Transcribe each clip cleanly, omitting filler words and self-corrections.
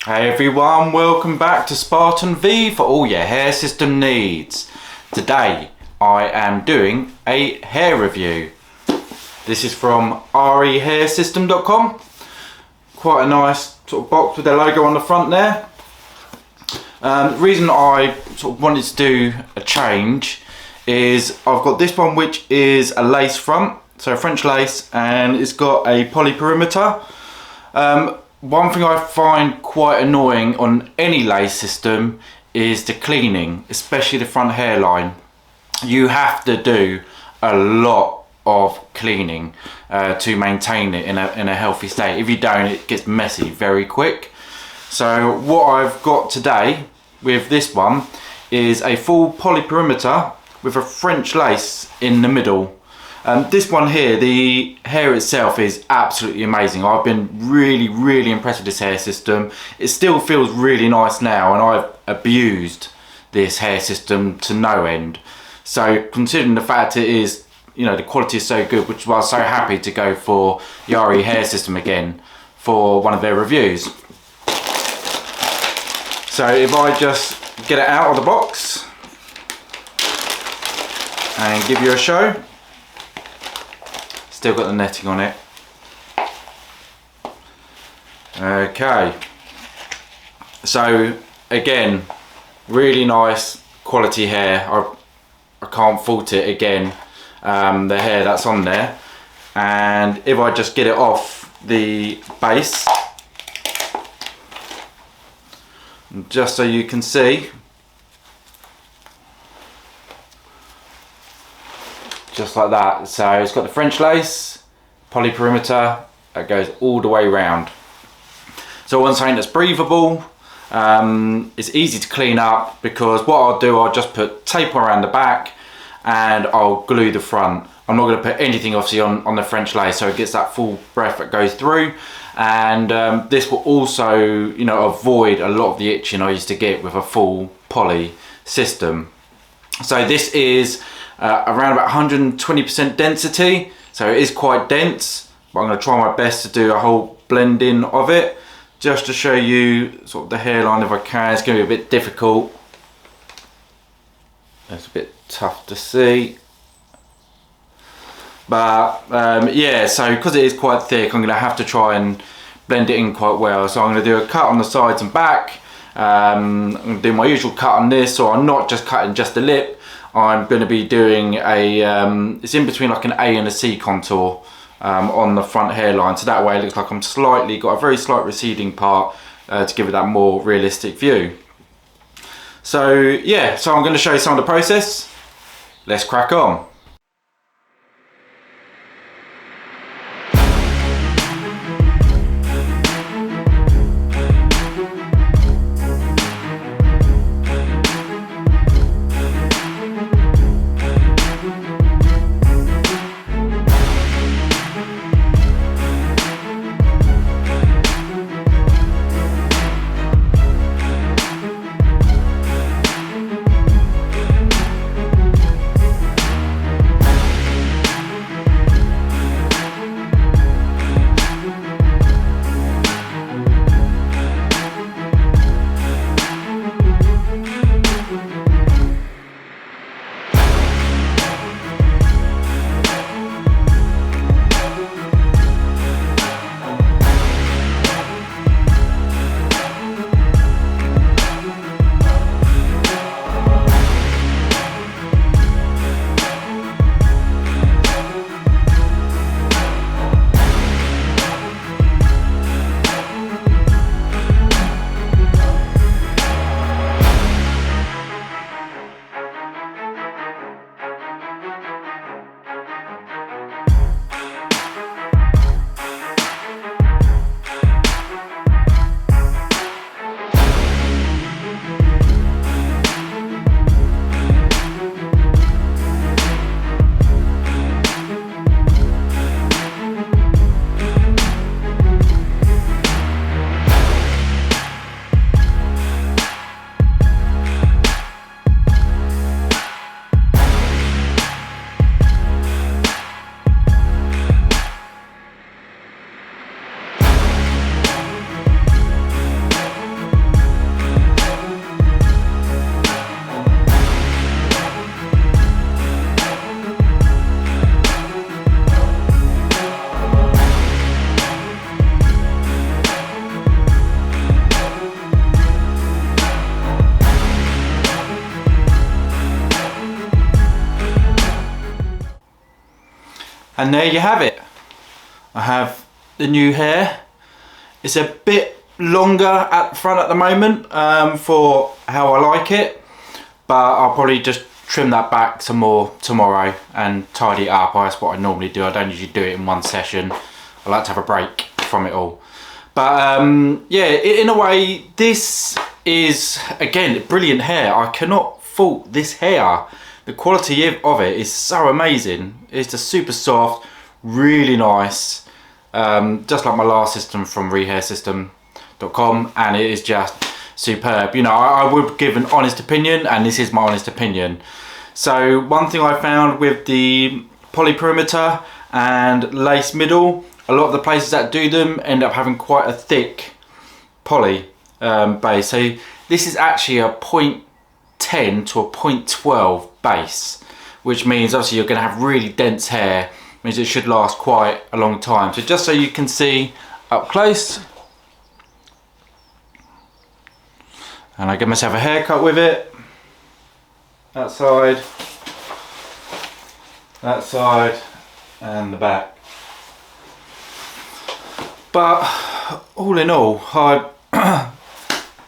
Hey everyone, welcome back to Spartan V for all your hair system needs. Today I am doing a hair review. This is from rehairsystem.com. Quite a nice sort of box with their logo on the front there. The reason I sort of wanted to do a change is I've got this one which is a lace front, so a French lace, and it's got a poly perimeter. One thing I find quite annoying on any lace system is the cleaning, especially the front hairline. You have to do a lot of cleaning to maintain it in a healthy state. If you don't, it gets messy very quick. So what I've got today with this one is a full poly perimeter with a French lace in the middle. This one here, the hair itself is absolutely amazing. I've been really impressed with this hair system. It still feels really nice now, and I've abused this hair system to no end. So considering the fact it is, you know, the quality is so good, which is why I was so happy to go for the RE hair system again for one of their reviews. So if I just get it out of the box and give you a show. Still got the netting on it. Okay, so again, really nice quality hair. I can't fault it again, the hair that's on there. And if I just get it off the base, just so you can see, just like that. So it's got the French lace, poly perimeter, that goes all the way around. So I want something that's breathable. It's easy to clean up, because what I'll do, I'll just put tape around the back and I'll glue the front. I'm not going to put anything obviously on the French lace, so it gets that full breath that goes through. And this will also, you know, avoid a lot of the itching I used to get with a full poly system. So this is around about 120% density, so it is quite dense, but I'm going to try my best to do a whole blending of it, just to show you sort of the hairline if I can. It's going to be a bit difficult, it's a bit tough to see, but yeah, so because it is quite thick, I'm going to have to try and blend it in quite well. So I'm going to do a cut on the sides and back. I'm going to do my usual cut on this, so I'm not just cutting just the lip. I'm going to be doing a, it's in between like an A and a C contour on the front hairline, so that way it looks like I'm got a very slight receding part to give it that more realistic view. So yeah, so I'm going to show you some of the process. Let's crack on. And there you have it. I have the new hair. It's a bit longer at the front at the moment for how I like it, but I'll probably just trim that back some more tomorrow and tidy it up. That's what I normally do. I don't usually do it in one session. I like to have a break from it all. But yeah, in a way, this is, again, brilliant hair. I cannot fault this hair. The quality of it is so amazing. It's just super soft, really nice. Just like my last system from ReHairSystem.com, and it is just superb. You know, I would give an honest opinion, and this is my honest opinion. So one thing I found with the poly perimeter and lace middle, a lot of the places that do them end up having quite a thick poly base. So this is actually a 0.10 to a 0.12 base, which means obviously you're going to have really dense hair. Means it should last quite a long time. So just so you can see up close, and I give myself a haircut with it. That side, and the back. But all in all, I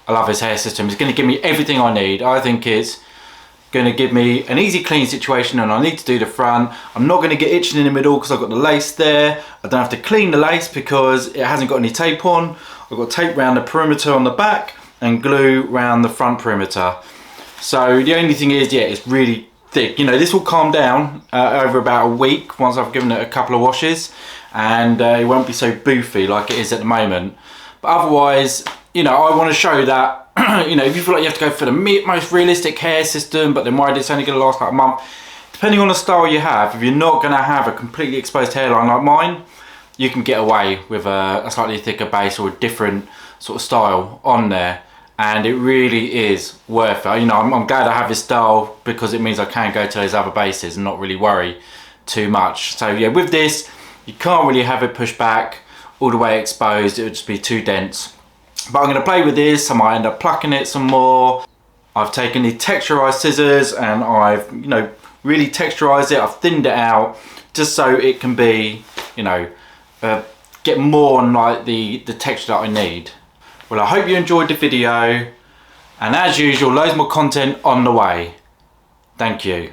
love this hair system. It's going to give me everything I need. I think it's going to give me an easy clean situation, and I need to do the front. I'm not going to get itching in the middle because I've got the lace there. I don't have to clean the lace because it hasn't got any tape on. I've got tape around the perimeter on the back and glue around the front perimeter. So the only thing is, yeah, it's really thick. You know, this will calm down over about a week once I've given it a couple of washes, and it won't be so boofy like it is at the moment. But otherwise, you know, I want to show that you know, if you feel like you have to go for the most realistic hair system, but then why it's only going to last like a month, depending on the style you have, if you're not going to have a completely exposed hairline like mine, you can get away with a slightly thicker base or a different sort of style on there, and it really is worth it. You know, I'm glad I have this style because it means I can go to those other bases and not really worry too much. So yeah, with this, you can't really have it pushed back all the way exposed. It would just be too dense. But I'm going to play with this. I might end up plucking it some more. I've taken the texturized scissors and I've, you know, really texturized it. I've thinned it out just so it can be, you know, get more on like the texture that I need. Well, I hope you enjoyed the video, and as usual, loads more content on the way. Thank you.